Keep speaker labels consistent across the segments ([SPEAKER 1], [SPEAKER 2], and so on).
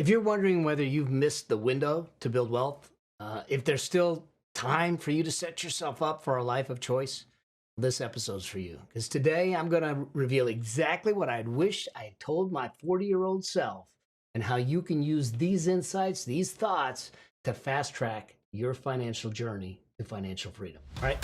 [SPEAKER 1] If you're wondering whether you've missed the window to build wealth, if there's still time for you to set yourself up for a life of choice, this episode's for you. Because today I'm going to reveal exactly what I'd wish I had told my 40-year-old self and how you can use these insights, these thoughts to fast track your financial journey to financial freedom. All right.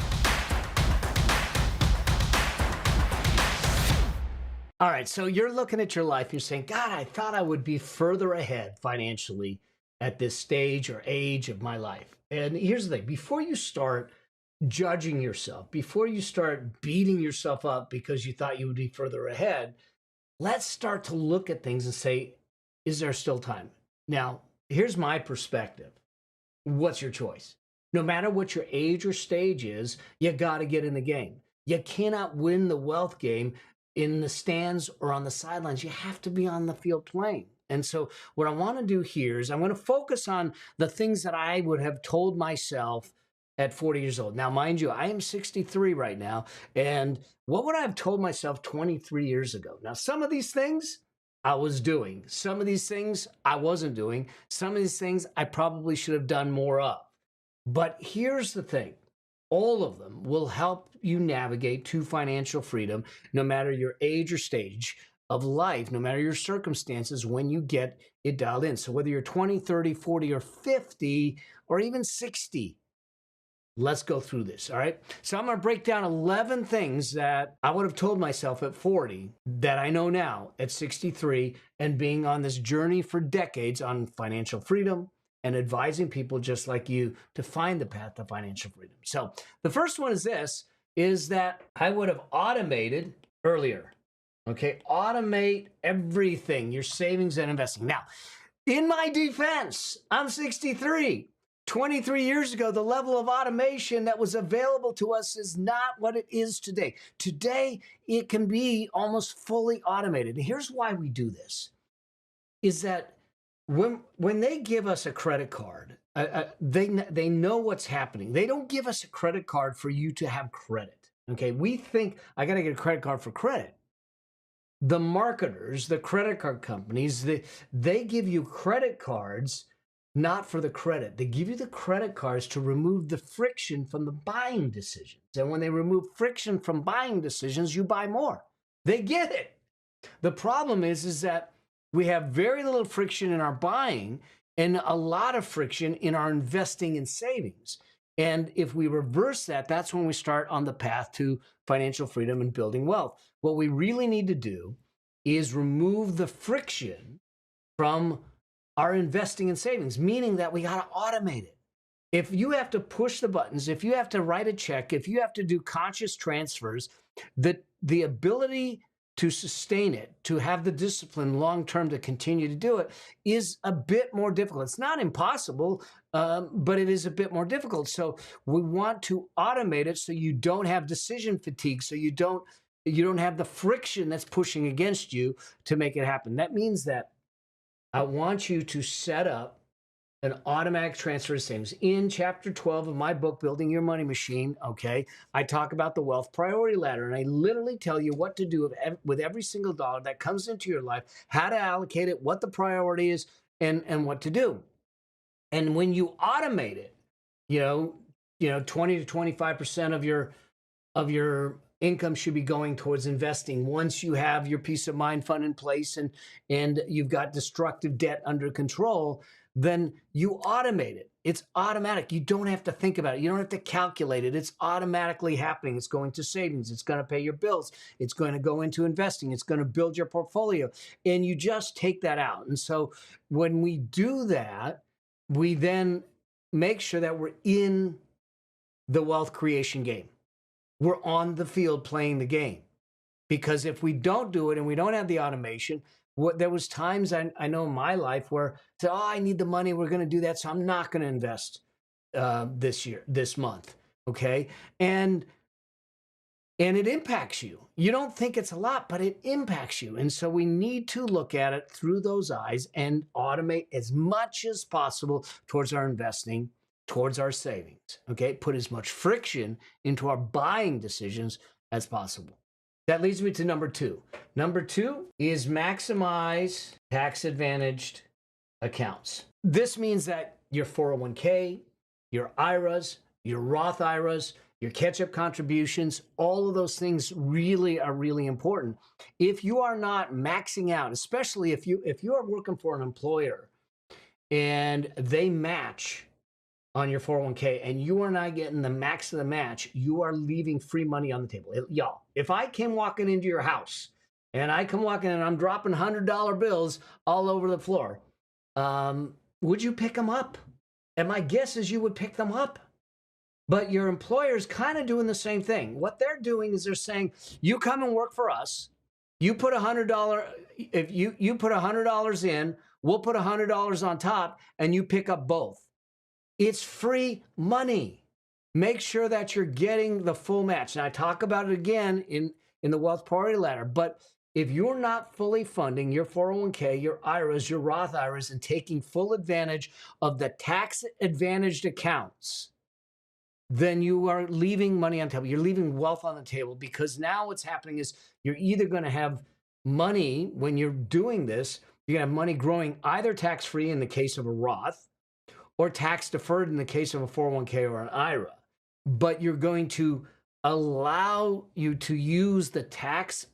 [SPEAKER 1] All right, so you're looking at your life, you're saying, God, I thought I would be further ahead financially at this stage or age of my life. And here's the thing, before you start judging yourself, before you start beating yourself up because you thought you would be further ahead, let's start to look at things and say, is there still time? Now, here's my perspective. What's your choice? No matter what your age or stage is, you got to get in the game. You cannot win the wealth game in the stands or on the sidelines. You have to be on the field playing. And so what I want to do here is I'm going to focus on the things that I would have told myself at 40 years old. Now, mind you, I am 63 right now. And what would I have told myself 23 years ago? Now, some of these things I was doing. Some of these things I wasn't doing. Some of these things I probably should have done more of. But here's the thing. All of them will help you navigate to financial freedom, no matter your age or stage of life, no matter your circumstances when you get it dialed in. So whether you're 20, 30, 40, or 50, or even 60, let's go through this, all right? So I'm going to break down 11 things that I would have told myself at 40 that I know now at 63 and being on this journey for decades on financial freedom and advising people just like you to find the path to financial freedom. So the first one is this, is that I would have automated earlier, okay? Automate everything, your savings and investing. Now, in my defense, I'm 63. 23 years ago, the level of automation that was available to us is not what it is today. Today, it can be almost fully automated. And here's why we do this, is that when they give us a credit card, they know what's happening. They don't give us a credit card for you to have credit. Okay, we think I got to get a credit card for credit. The marketers, the credit card companies, they give you credit cards not for the credit. They give you the credit cards to remove the friction from the buying decisions. And when they remove friction from buying decisions, you buy more. They get it. The problem is that we have very little friction in our buying and a lot of friction in our investing and savings. And if we reverse that, that's when we start on the path to financial freedom and building wealth. What we really need to do is remove the friction from our investing and savings, meaning that we got to automate it. If you have to push the buttons, if you have to write a check, if you have to do conscious transfers, the ability to sustain it, to have the discipline long-term to continue to do it is a bit more difficult. It's not impossible, but it is a bit more difficult. So we want to automate it so you don't have decision fatigue, so you don't have the friction that's pushing against you to make it happen. That means that I want you to set up an automatic transfer of savings. In chapter 12 of my book, Building Your Money Machine, okay, I talk about the wealth priority ladder, and I literally tell you what to do with every single dollar that comes into your life, how to allocate it, what the priority is, and what to do. And when you automate it, 20 to 25% of your income should be going towards investing. Once you have your peace of mind fund in place and you've got destructive debt under control, then you automate it. It's automatic. You don't have to think about it. You don't have to calculate it. It's automatically happening. It's going to savings. It's going to pay your bills. It's going to go into investing. It's going to build your portfolio. And you just take that out. And so when we do that, we then make sure that we're in the wealth creation game. We're on the field playing the game. Because if we don't do it and we don't have the automation, there was times I know in my life where I said, I need the money, we're going to do that, so I'm not going to invest this month, okay? And it impacts you. You don't think it's a lot, but it impacts you. And so we need to look at it through those eyes and automate as much as possible towards our investing, towards our savings, okay? Put as much friction into our buying decisions as possible. That leads me to number two. Number two is maximize tax-advantaged accounts. This means that your 401k, your IRAs, your Roth IRAs, your catch-up contributions, all of those things really are really important. If you are not maxing out, especially if you are working for an employer and they match on your 401k and you are not getting the max of the match, you are leaving free money on the table. Y'all, if I came walking into your house and I come walking in and I'm dropping $100 bills all over the floor, would you pick them up? And my guess is you would pick them up. But your employer's kind of doing the same thing. What they're doing is they're saying, you come and work for us. You put $100, if you put $100 in, we'll put $100 on top and you pick up both. It's free money. Make sure that you're getting the full match. And I talk about it again in the wealth priority ladder. But if you're not fully funding your 401k, your IRAs, your Roth IRAs, and taking full advantage of the tax advantaged accounts, then you are leaving money on the table. You're leaving wealth on the table, because now what's happening is you're either going to have money when you're doing this, you're going to have money growing either tax-free in the case of a Roth or tax-deferred in the case of a 401k or an IRA. But you're going to allow you to use the tax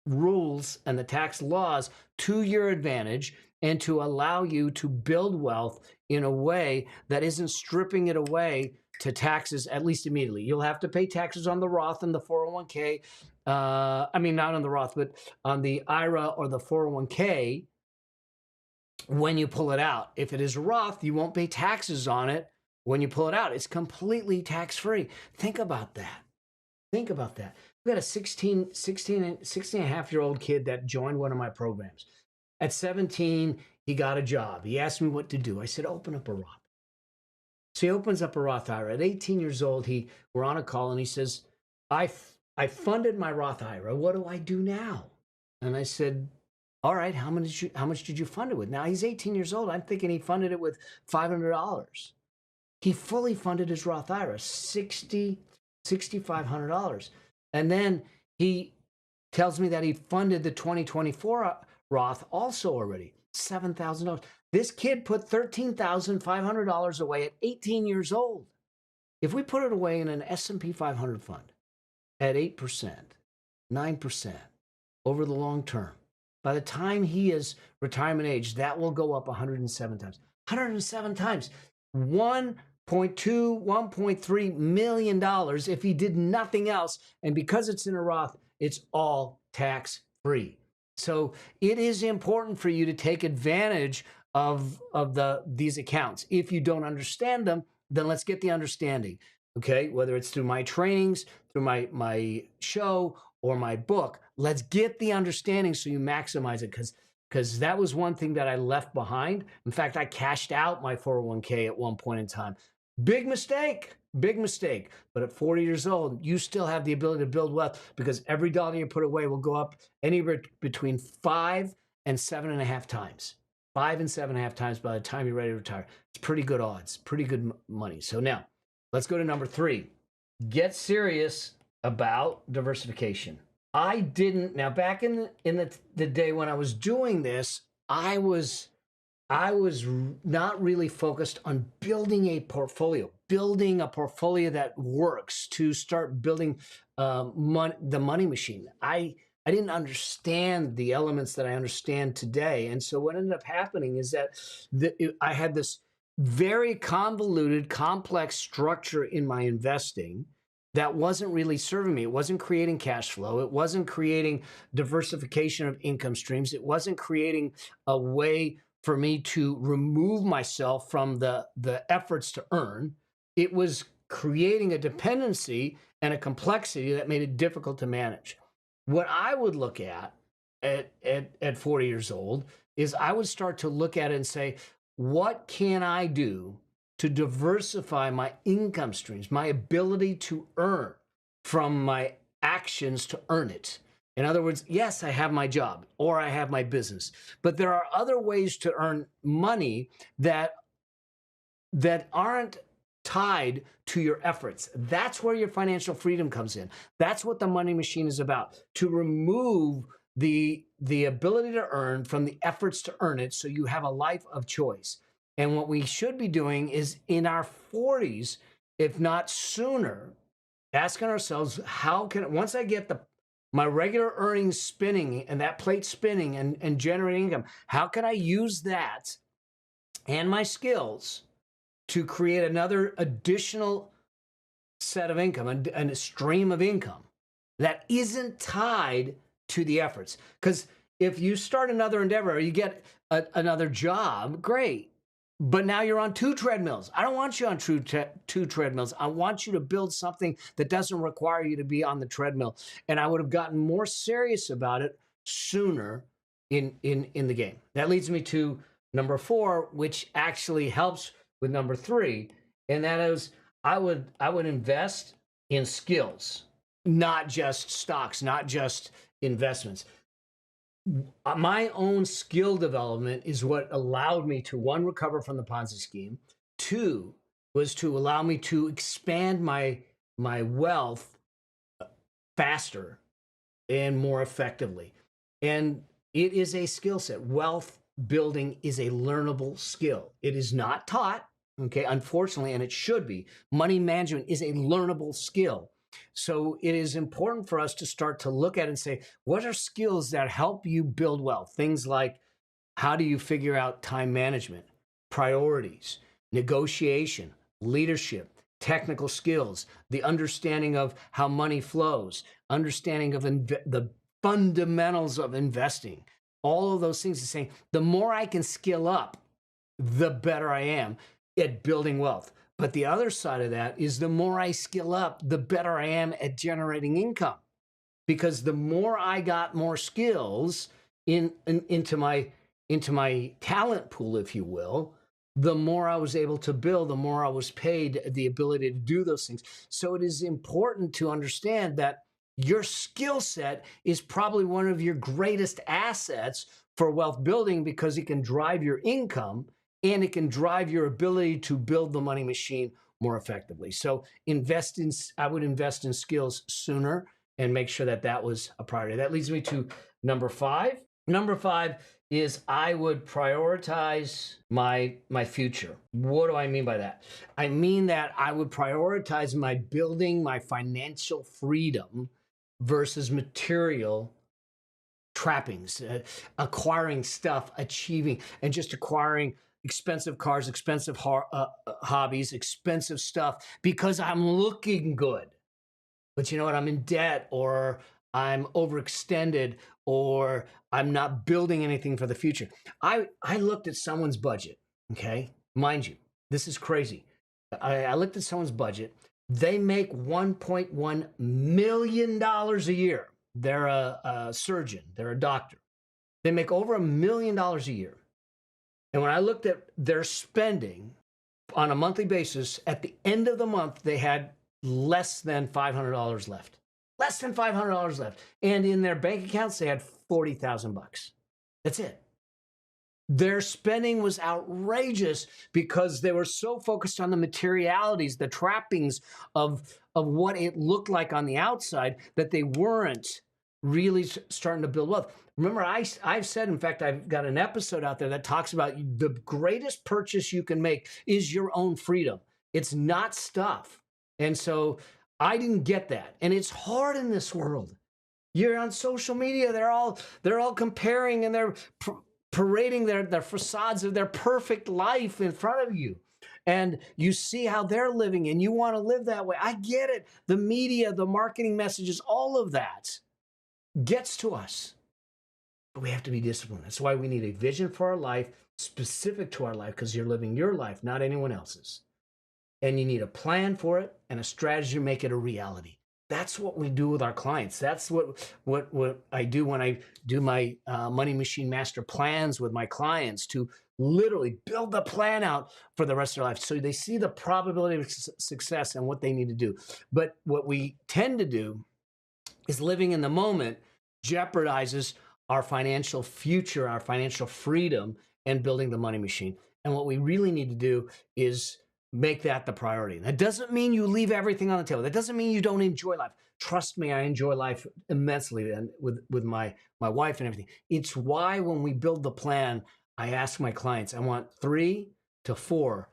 [SPEAKER 1] rules and the tax laws to your advantage and to allow you to build wealth in a way that isn't stripping it away to taxes, at least immediately. You'll have to pay taxes on the Roth and the 401k. I mean, not on the Roth, but on the IRA or the 401k when you pull it out. If it is Roth, you won't pay taxes on it when you pull it out. It's completely tax-free. Think about that. Think about that. We got a 16 and a half-year-old kid that joined one of my programs. At 17, he got a job. He asked me what to do. I said, open up a Roth. So he opens up a Roth IRA. At 18 years old, we're on a call and he says, I funded my Roth IRA. What do I do now? And I said, all right, how much did you fund it with? Now he's 18 years old. I'm thinking he funded it with $500. He fully funded his Roth IRA, $6,500. And then he tells me that he funded the 2024 Roth also already, $7,000. This kid put $13,500 away at 18 years old. If we put it away in an S&P 500 fund at 8%, 9% over the long term, by the time he is retirement age, that will go up 107 times. 107 times. $1.2, $1.3 million if he did nothing else. And because it's in a Roth, it's all tax-free. So it is important for you to take advantage of these accounts. If you don't understand them, then let's get the understanding. Okay, whether it's through my trainings, through my show, or my book, let's get the understanding so you maximize it, because that was one thing that I left behind. In fact, I cashed out my 401k at one point in time. Big mistake, big mistake. But at 40 years old, you still have the ability to build wealth, because every dollar you put away will go up anywhere between 5 and 7.5 times. 5 and 7.5 times by the time you're ready to retire. It's pretty good odds, pretty good money. So now, let's go to number 3. Get serious about diversification. I didn't, now back in the day when I was doing this, I was not really focused on building a portfolio that works to start building the money machine. I didn't understand the elements that I understand today. And so what ended up happening is that I had this very convoluted, complex structure in my investing that wasn't really serving me. It wasn't creating cash flow. It wasn't creating diversification of income streams. It wasn't creating a way for me to remove myself from the efforts to earn. It was creating a dependency and a complexity that made it difficult to manage. What I would look at 40 years old is I would start to look at it and say, what can I do to diversify my income streams, my ability to earn from my actions to earn it? In other words, yes, I have my job or I have my business, but there are other ways to earn money that aren't tied to your efforts. That's where your financial freedom comes in. That's what the money machine is about, to remove the ability to earn from the efforts to earn it, so you have a life of choice. And what we should be doing is in our 40s, if not sooner, asking ourselves, how can, once I get my regular earnings spinning and that plate spinning and generating income, how can I use that and my skills to create another additional set of income and a stream of income that isn't tied to the efforts? Because if you start another endeavor or you get another job, great. But now you're on two treadmills. I don't want you on two treadmills. I want you to build something that doesn't require you to be on the treadmill. And I would have gotten more serious about it sooner in the game. That leads me to number 4, which actually helps with number 3, and that is I would invest in skills, not just stocks, not just investments. My own skill development is what allowed me to, one, recover from the Ponzi scheme. 2, was to allow me to expand my wealth faster and more effectively. And it is a skill set. Wealth building is a learnable skill. It is not taught, okay, unfortunately, and it should be. Money management is a learnable skill. So it is important for us to start to look at and say, what are skills that help you build wealth? Things like, how do you figure out time management, priorities, negotiation, leadership, technical skills, the understanding of how money flows, understanding of the fundamentals of investing. All of those things are saying, the more I can skill up, the better I am at building wealth. But the other side of that is, the more I skill up, the better I am at generating income. Because the more I got more skills into my talent pool, if you will, the more I was able to build, the more I was paid the ability to do those things. So it is important to understand that your skill set is probably one of your greatest assets for wealth building, because it can drive your income and it can drive your ability to build the money machine more effectively. So I would invest in skills sooner and make sure that that was a priority. That leads me to number 5. Number 5 is I would prioritize my future. What do I mean by that? I mean that I would prioritize building my financial freedom versus material trappings, acquiring stuff, achieving, and just acquiring expensive cars, expensive hobbies, expensive stuff because I'm looking good. But you know what? I'm in debt, or I'm overextended, or I'm not building anything for the future. I looked at someone's budget, okay? Mind you, this is crazy. I looked at someone's budget. They make $1.1 million a year. They're a surgeon. They're a doctor. They make over $1 million a year. And when I looked at their spending on a monthly basis, at the end of the month, they had less than $500 left. Less than $500 left. And in their bank accounts, they had $40,000. That's it. Their spending was outrageous because they were so focused on the materialities, the trappings of what it looked like on the outside, that they weren't really starting to build wealth. Remember, I've said, in fact, I've got an episode out there that talks about the greatest purchase you can make is your own freedom. It's not stuff. And so I didn't get that. And it's hard in this world. You're on social media. They're all comparing, and they're parading their facades of their perfect life in front of you. And you see how they're living, and you want to live that way. I get it. The media, the marketing messages, all of that gets to us. But we have to be disciplined. That's why we need a vision for our life, specific to our life, because you're living your life, not anyone else's. And you need a plan for it and a strategy to make it a reality. That's what we do with our clients. That's what I do when I do my Money Machine Master plans with my clients, to literally build the plan out for the rest of their life, so they see the probability of success and what they need to do. But what we tend to do is, living in the moment jeopardizes our financial future, our financial freedom, and building the money machine. And what we really need to do is make that the priority. That doesn't mean you leave everything on the table. That doesn't mean you don't enjoy life. Trust me, I enjoy life immensely, and with my wife and everything. It's why when we build the plan, I ask my clients, I want 3 to 4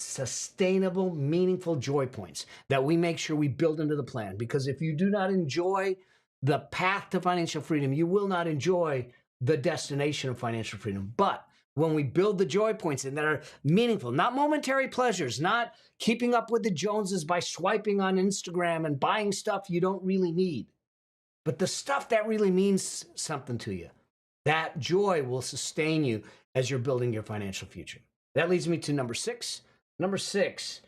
[SPEAKER 1] sustainable, meaningful joy points that we make sure we build into the plan. Because if you do not enjoy the path to financial freedom, you will not enjoy the destination of financial freedom. But when we build the joy points in that are meaningful, not momentary pleasures, not keeping up with the Joneses by swiping on Instagram and buying stuff you don't really need, but the stuff that really means something to you, that joy will sustain you as you're building your financial future. That leads me to number 6. Number 6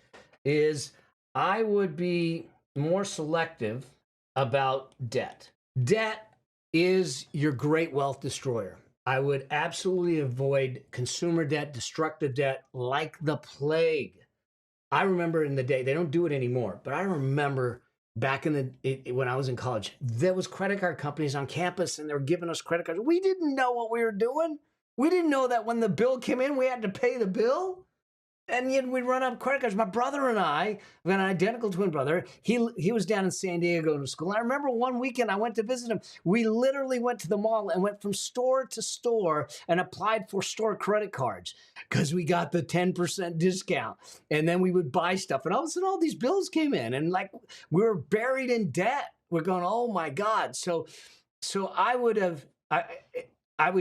[SPEAKER 1] is I would be more selective about debt. Debt is your great wealth destroyer. I would absolutely avoid consumer debt, destructive debt like the plague. I remember in the day, they don't do it anymore, but I remember back in when I was in college, there was credit card companies on campus and they were giving us credit cards. We didn't know what we were doing. We didn't know that when the bill came in, we had to pay the bill. And yet we'd run up credit cards. My brother and I have an identical twin brother. He was down in San Diego to school. I remember one weekend I went to visit him. We literally went to the mall and went from store to store and applied for store credit cards because we got the 10% discount. And then we would buy stuff. And all of a sudden, all these bills came in. And like we were buried in debt. We're going, oh my God. So I would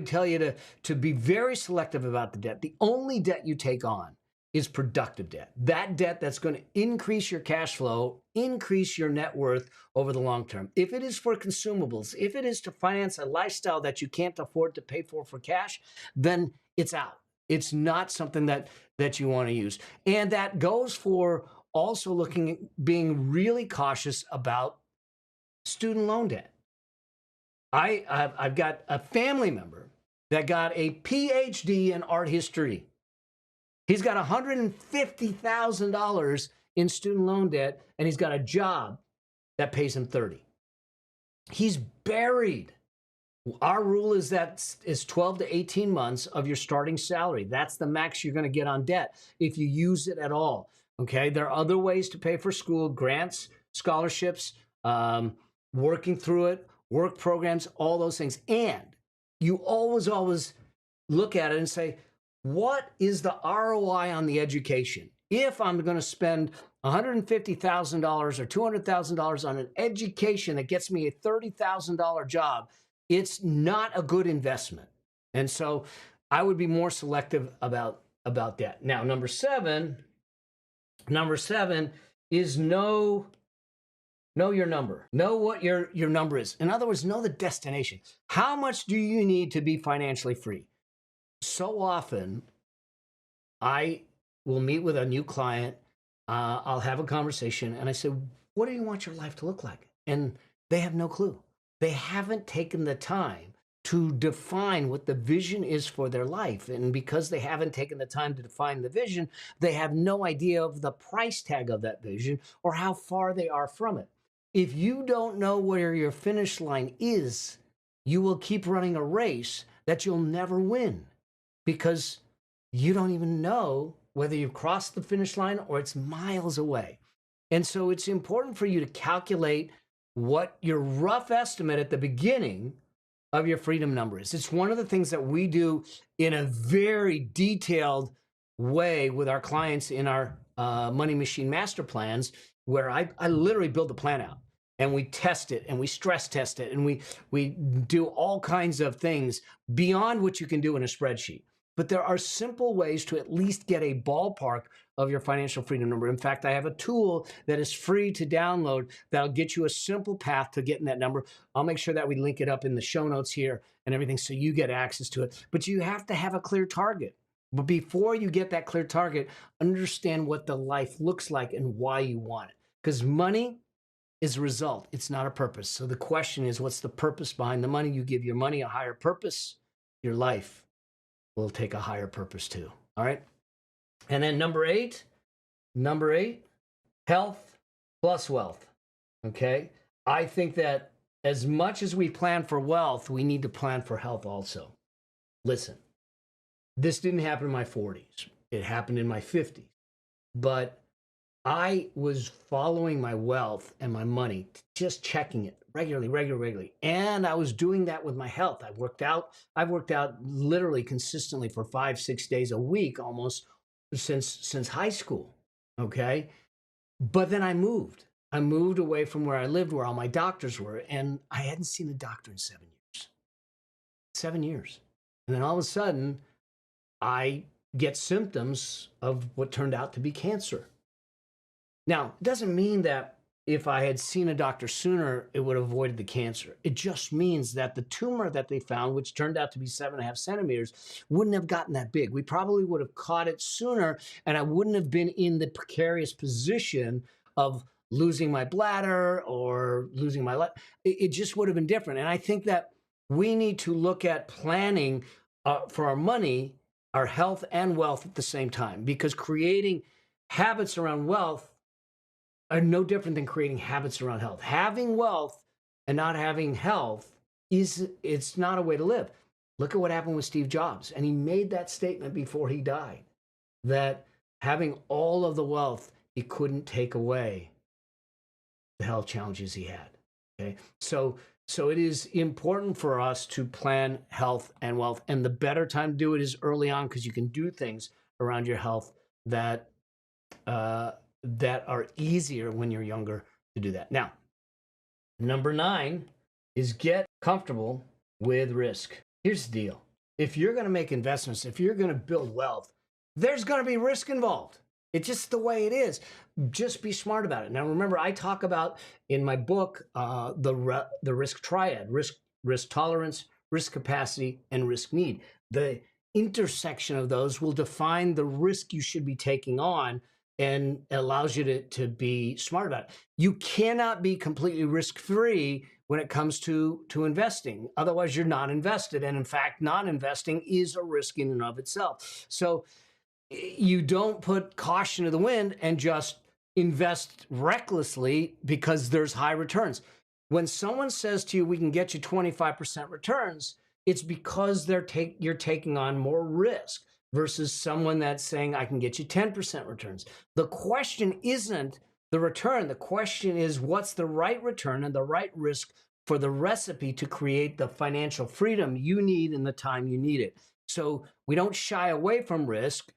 [SPEAKER 1] tell you to be very selective about the debt. The only debt you take on is productive debt. That debt that's going to increase your cash flow, increase your net worth over the long term. If it is for consumables, if it is to finance a lifestyle that you can't afford to pay for cash, then it's out. It's not something that you want to use. And that goes for also being really cautious about student loan debt. I've got a family member that got a PhD in art history. He's got $150,000 in student loan debt, and he's got a job that pays him $30,000. He's buried. Our rule is 12 to 18 months of your starting salary. That's the max you're going to get on debt if you use it at all. Okay, there are other ways to pay for school, grants, scholarships, working through it, work programs, all those things. And you always look at it and say, what is the ROI on the education? If I'm going to spend $150,000 or $200,000 on an education that gets me a $30,000 job, it's not a good investment. And so I would be more selective about that. Now, number seven is know your number. Know what your number is. In other words, know the destination. How much do you need to be financially free? So often, I will meet with a new client. I'll have a conversation, and I say, what do you want your life to look like? And they have no clue. They haven't taken the time to define what the vision is for their life. And because they haven't taken the time to define the vision, they have no idea of the price tag of that vision or how far they are from it. If you don't know where your finish line is, you will keep running a race that you'll never win, because you don't even know whether you've crossed the finish line or it's miles away. And so it's important for you to calculate what your rough estimate at the beginning of your freedom number is. It's one of the things that we do in a very detailed way with our clients in our Money Machine Master Plans, where I literally build the plan out. And we test it and we stress test it and we do all kinds of things beyond what you can do in a spreadsheet. But there are simple ways to at least get a ballpark of your financial freedom number. In fact, I have a tool that is free to download that'll get you a simple path to getting that number. I'll make sure that we link it up in the show notes here and everything so you get access to it. But you have to have a clear target. But before you get that clear target, understand what the life looks like and why you want it. Because money is a result. It's not a purpose. So the question is, what's the purpose behind the money? You give your money a higher purpose, your life will take a higher purpose too. All right. And then number eight, health plus wealth. Okay. I think that as much as we plan for wealth, we need to plan for health also. Listen, this didn't happen in my 40s. It happened in my 50s. but I was following my wealth and my money, just checking it regularly, regularly, regularly. And I was doing that with my health. I worked out. I've worked out literally consistently for 5, 6 days a week almost since high school. Okay. But then I moved. I moved away from where I lived, where all my doctors were, and I hadn't seen a doctor in 7 years. 7 years. And then all of a sudden, I get symptoms of what turned out to be cancer. Now, it doesn't mean that if I had seen a doctor sooner, it would have avoided the cancer. It just means that the tumor that they found, which turned out to be 7.5 centimeters, wouldn't have gotten that big. We probably would have caught it sooner, and I wouldn't have been in the precarious position of losing my bladder or losing my life. It just would have been different. And I think that we need to look at planning for our money, our health, and wealth at the same time, because creating habits around wealth are no different than creating habits around health. Having wealth and not having health it's not a way to live. Look at what happened with Steve Jobs. And he made that statement before he died, that having all of the wealth, he couldn't take away the health challenges he had. Okay. So it is important for us to plan health and wealth. And the better time to do it is early on, because you can do things around your health that that are easier when you're younger to do that. Now, number 9 is get comfortable with risk. Here's the deal. If you're going to make investments, if you're going to build wealth, there's going to be risk involved. It's just the way it is. Just be smart about it. Now, remember, I talk about in my book the risk triad: risk tolerance, risk capacity, and risk need. The intersection of those will define the risk you should be taking on, and allows you to be smart about it. You cannot be completely risk-free when it comes to investing. Otherwise, you're not invested. And in fact, not investing is a risk in and of itself. So you don't put caution to the wind and just invest recklessly because there's high returns. When someone says to you, we can get you 25% returns, it's because you're taking on more risk versus someone that's saying, I can get you 10% returns. The question isn't the return. The question is, what's the right return and the right risk for the recipe to create the financial freedom you need in the time you need it? So we don't shy away from risk,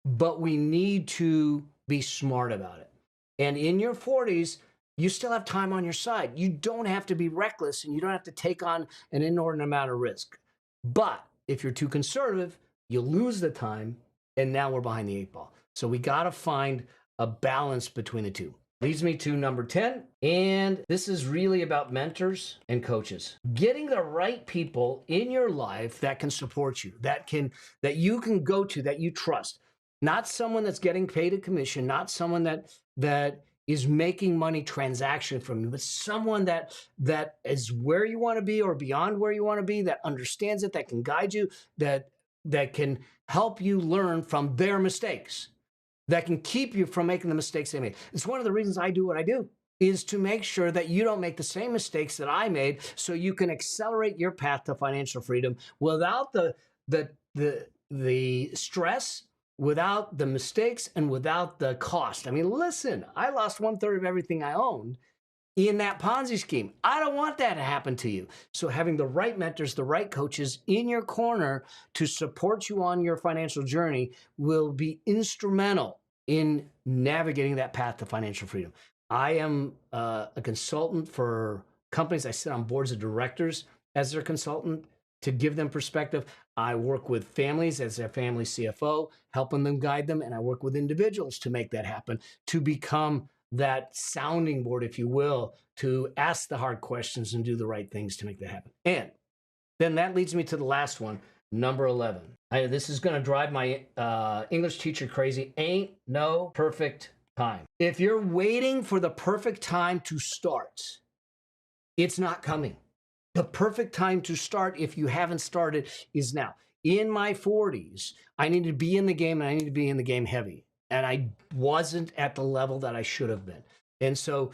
[SPEAKER 1] but we need to be smart about it. And in your 40s, you still have time on your side. You don't have to be reckless, and you don't have to take on an inordinate amount of risk. But if you're too conservative, you lose the time, and now we're behind the 8 ball. So we got to find a balance between the two. Leads me to number 10, and this is really about mentors and coaches. Getting the right people in your life that can support you, that you can go to, that you trust. Not someone that's getting paid a commission, not someone that is making money transaction from you, but someone that is where you want to be or beyond where you want to be, that understands it, that can guide you, that can help you learn from their mistakes, that can keep you from making the mistakes they made. It's one of the reasons I do what I do, is to make sure that you don't make the same mistakes that I made, so you can accelerate your path to financial freedom without the stress, without the mistakes, and without the cost. I mean, listen, I lost 1/3 of everything I owned in that Ponzi scheme. I don't want that to happen to you. So having the right mentors, the right coaches in your corner to support you on your financial journey will be instrumental in navigating that path to financial freedom. I am a consultant for companies. I sit on boards of directors as their consultant to give them perspective. I work with families as their family CFO, helping them, guide them, and I work with individuals to make that happen, to become that sounding board, if you will, to ask the hard questions and do the right things to make that happen. And then that leads me to the last one, number 11. This is going to drive my English teacher crazy. Ain't no perfect time. If you're waiting for the perfect time to start, it's not coming. The perfect time to start, if you haven't started, is now. In my 40s, I needed to be in the game, and I needed to be in the game heavy. And I wasn't at the level that I should have been. And so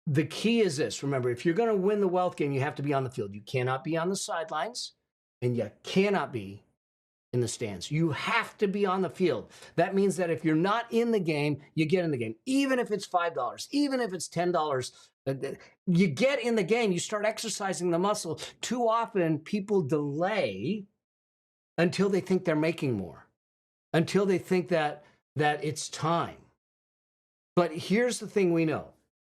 [SPEAKER 1] the key is this. Remember, if you're going to win the wealth game, you have to be on the field. You cannot be on the sidelines, and you cannot be in the stands. You have to be on the field. That means that if you're not in the game, you get in the game. Even if it's $5, even if it's $10, you get in the game, you start exercising the muscle. Too often people delay until they think they're making more, until they think that it's time. But here's the thing we know.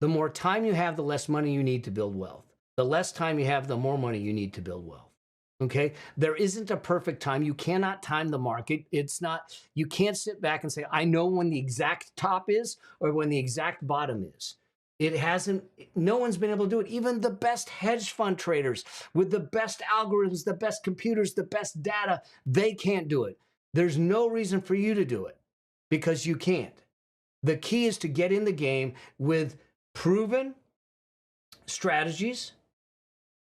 [SPEAKER 1] The more time you have, the less money you need to build wealth. The less time you have, the more money you need to build wealth. Okay? There isn't a perfect time. You cannot time the market. It's not, you can't sit back and say, I know when the exact top is or when the exact bottom is. It hasn't, no one's been able to do it. Even the best hedge fund traders with the best algorithms, the best computers, the best data, they can't do it. There's no reason for you to do it because you can't. The key is to get in the game with proven strategies,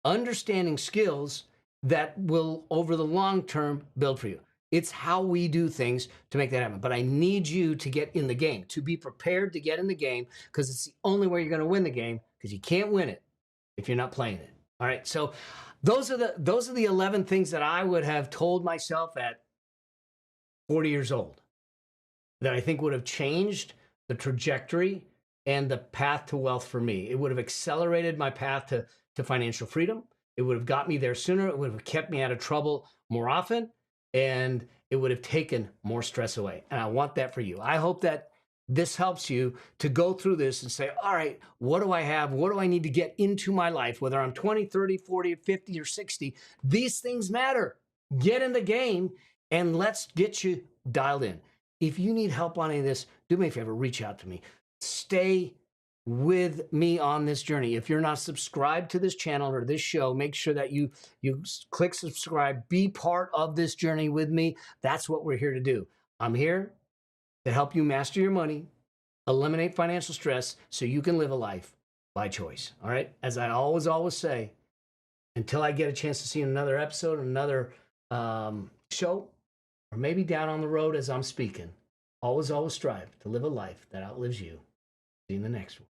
[SPEAKER 1] understanding skills that will, over the long term, build for you. It's how we do things to make that happen. But I need you to get in the game, to be prepared to get in the game, because it's the only way you're going to win the game, because you can't win it if you're not playing it. All right. So those are the 11 things that I would have told myself at 40 years old that I think would have changed the trajectory and the path to wealth for me. It would have accelerated my path to financial freedom. It would have got me there sooner. It would have kept me out of trouble more often. And it would have taken more stress away. And I want that for you. I hope that this helps you to go through this and say, all right, what do I have? What do I need to get into my life? Whether I'm 20, 30, 40, 50, or 60, these things matter. Get in the game and let's get you dialed in. If you need help on any of this, do me a favor, reach out to me. Stay with me on this journey. If you're not subscribed to this channel or this show, make sure that you click subscribe, be part of this journey with me. That's what we're here to do. I'm here to help you master your money, eliminate financial stress so you can live a life by choice. All right. As I always say, until I get a chance to see another episode, another show, or maybe down on the road as I'm speaking, always strive to live a life that outlives you. See you in the next one.